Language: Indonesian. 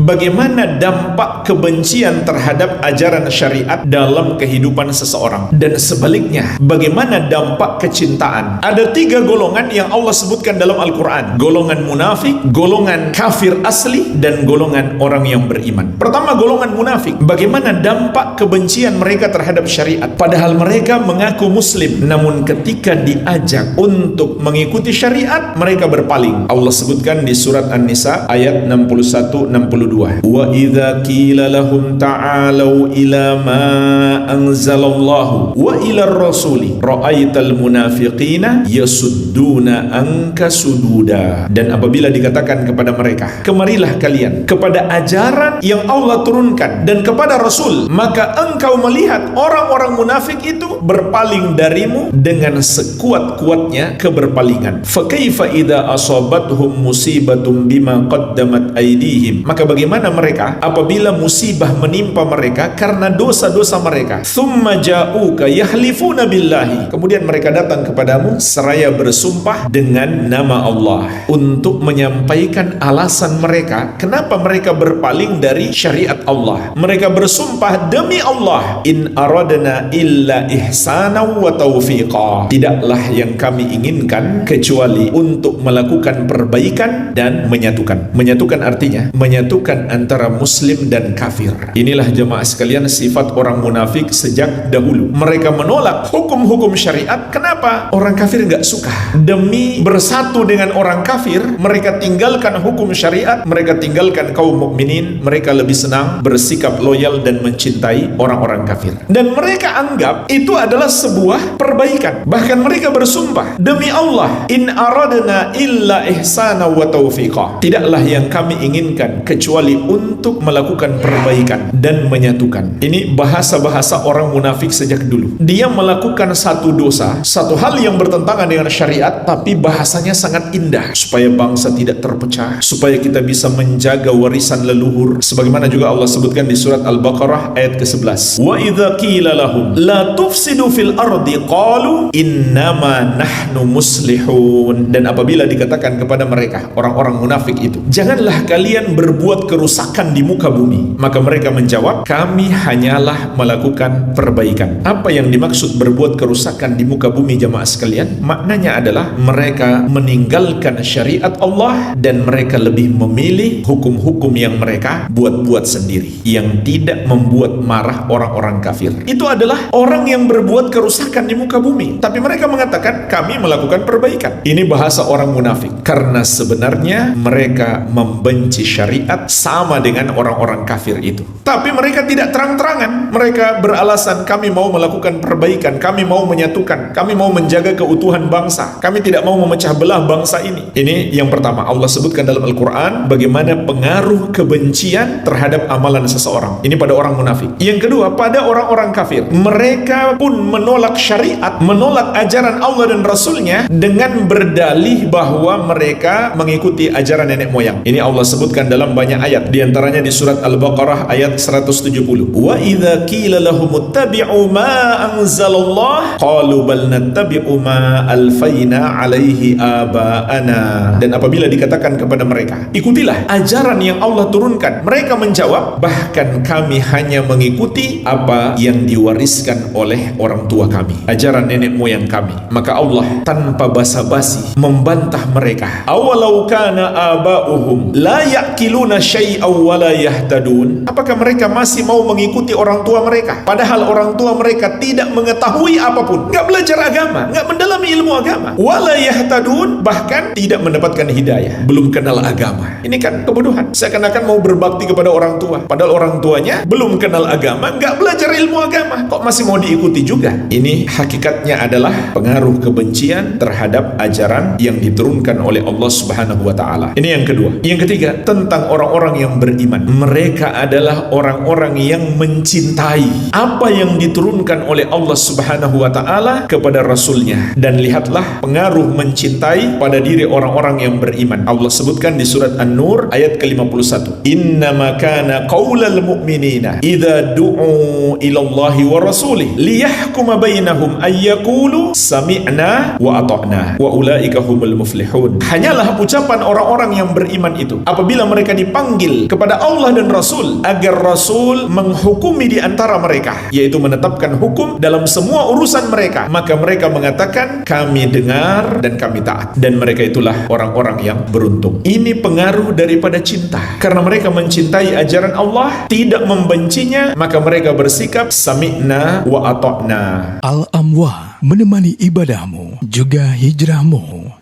bagaimana dampak kebencian terhadap ajaran syariat dalam kehidupan seseorang, dan sebaliknya bagaimana dampak kecintaan. Ada 3 golongan yang Allah sebutkan dalam Al-Quran: golongan munafik, golongan kafir asli, dan golongan orang yang beriman. Pertama, golongan munafik. Bagaimana dampak kebencian mereka terhadap syariat, padahal mereka mengaku muslim, namun ketika diajak untuk mengikuti syariat mereka berpaling. Allah sebutkan di surat An-Nisa ayat 61-62, wa idza qila lahum ta'alu ila ma anzalallahu wa ila ar-rasuli ra'aital munafiqina yasudduna anka sududa. Dan apabila dikatakan kepada mereka, kemarilah kalian kepada ajaran yang Allah turunkan dan kepada Rasul, maka engkau melihat orang-orang munafik itu berpaling darimu dengan sekuat-kuatnya keberpalingan. Fa kaifa idza asabathum musibatum bima qaddamat aydihim, maka bagaimana mereka apabila musibah menimpa mereka karena dosa-dosa mereka. Tsumma ja'uka yahlifuna billahi, kemudian mereka datang kepadamu seraya bersumpah dengan nama Allah untuk menyampaikan alasan mereka kenapa mereka berpaling dari syariat Allah. Mereka bersumpah demi Allah, in aradna illa ihsana wa taufiqa, tidaklah yang kami inginkan kecuali untuk melakukan perbaikan dan menyatukan. Menyatukan artinya menyatukan antara muslim dan kafir. Inilah jemaah sekalian sifat orang munafik sejak dahulu. Mereka menolak hukum-hukum syariat. Kenapa? Orang kafir nggak suka. Demi bersatu dengan orang kafir, mereka tinggalkan hukum syariat, mereka tinggalkan kaum mukminin, mereka lebih senang bersikap loyal dan mencintai orang-orang kafir. Dan mereka anggap itu adalah sebuah perbaikan. Bahkan mereka bersumpah, demi Allah, in aradna illa ihsana wa taufiqa, tidaklah yang kami inginkan kecuali untuk melakukan perbaikan dan menyatukan. Ini bahasa-bahasa orang munafik sejak dulu. Dia melakukan satu dosa, satu hal yang bertentangan dengan syariat, tapi bahasanya sangat indah, supaya bangsa tidak terpecah, supaya kita bisa menjaga warisan leluhur. Sebagaimana juga Allah sebutkan di surat Al-Baqarah ayat ke-11, wa idza qila lahum la tufsidu fil ardi qalu innama nahnu muslihun. Dan apabila dikatakan kepada mereka, orang-orang munafik itu, janganlah kalian berbuat kerusakan di muka bumi, maka mereka menjawab, kami hanyalah melakukan perbaikan. Apa yang dimaksud berbuat kerusakan di muka bumi, jemaah sekalian? Maknanya adalah mereka meninggalkan syariat Allah dan mereka lebih memilih hukum-hukum yang mereka buat-buat sendiri, yang tidak membuat marah orang-orang kafir. Itu adalah orang yang berbuat kerusakan di muka bumi, tapi mereka mengatakan kami melakukan perbaikan. Ini bahasa orang munafik, karena sebenarnya mereka membenci syariat sama dengan orang-orang kafir itu. Tapi mereka tidak terang-terangan. Mereka beralasan kami mau melakukan perbaikan, kami mau menyatukan, kami mau menjaga keutuhan bangsa, kami tidak mau memecah belah bangsa ini. Ini yang pertama, Allah sebutkan dalam Al-Quran bagaimana pengaruh kebencian terhadap amalan seseorang. Ini pada orang munafik. Yang kedua, pada orang-orang kafir. Mereka pun menolak syariat, menolak ajaran Allah dan Rasulnya dengan berdalih bahwa mereka mengikuti ajaran nenek moyang. Ini Allah sebutkan dalam banyak ayat, di antaranya di surat Al-Baqarah ayat 170. Wa idza qila lahum ittabi'u ma anzalallah qalu bal nattabi'u ma alfaina alaihi aba'ana. Dan apabila dikatakan kepada mereka, ikutilah ajaran yang Allah turunkan, mereka menjawab, bahkan kami hanya mengikuti apa yang diwariskan oleh orang tua kami, ajaran nenek moyang kami. Maka Allah tanpa basa-basi membantah mereka, awalau kana aba'uhum la ya'kiluna syai'aw wa la yahtadun. Apakah mereka masih mau mengikuti orang tua mereka, padahal orang tua mereka tidak mengetahui apapun, nggak belajar agama, nggak mendalami ilmu agama, wa la yahtadun, bahkan tidak mendapatkan hidayah, belum kenal agama. Ini kan kebodohan. Seakan-akan mau berbakti kepada orang tua, padahal orang tuanya belum kenal agama, nggak belajar ilmu agama, kok masih mau diikuti juga. Ini hakikatnya adalah pengaruh kebencian terhadap ajaran yang diturunkan oleh Allah Subhanahu wa Ta'ala. Ini yang kedua. Yang ketiga, tentang orang-orang yang beriman. Mereka adalah orang-orang yang mencintai apa yang diturunkan oleh Allah Subhanahu wa Ta'ala kepada Rasulnya. Dan lihatlah pengaruh mencintai pada diri orang-orang yang beriman. Allah sebutkan di surat An-Nur ayat ke-51, innama kana qaulal mu'minina idza du'u ilallahi wa rasulih liyahkuma bainahum ayyaqulu sami'na wa ata'na wa ulaika humul muflihun. Hanyalah ucapan orang-orang yang beriman itu apabila mereka dipanggil memanggil kepada Allah dan Rasul agar Rasul menghukumi di antara mereka, yaitu menetapkan hukum dalam semua urusan mereka, maka mereka mengatakan kami dengar dan kami taat, dan mereka itulah orang-orang yang beruntung. Ini pengaruh daripada cinta. Karena mereka mencintai ajaran Allah, tidak membencinya, maka mereka bersikap sami'na wa ata'na. Al-Amwah menemani ibadahmu juga hijrahmu.